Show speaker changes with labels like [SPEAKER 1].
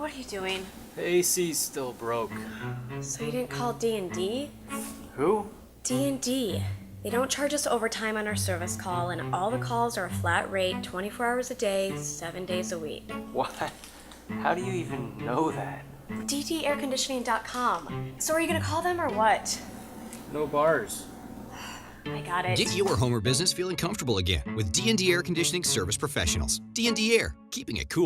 [SPEAKER 1] what are you doing?
[SPEAKER 2] The AC's still broke.
[SPEAKER 1] So you didn't call D&D?
[SPEAKER 2] Who?
[SPEAKER 1] D&D. They don't charge us overtime on our service call, and all the calls are a flat rate, 24 hours a day, 7 days a week.
[SPEAKER 2] What? How do you even know that?
[SPEAKER 1] DDAirconditioning.com. So are you gonna call them or what?
[SPEAKER 2] No bars.
[SPEAKER 1] I got it.
[SPEAKER 3] Get your home or business feeling comfortable again with D&D Air Conditioning Service Professionals. D&D Air, keeping it cool.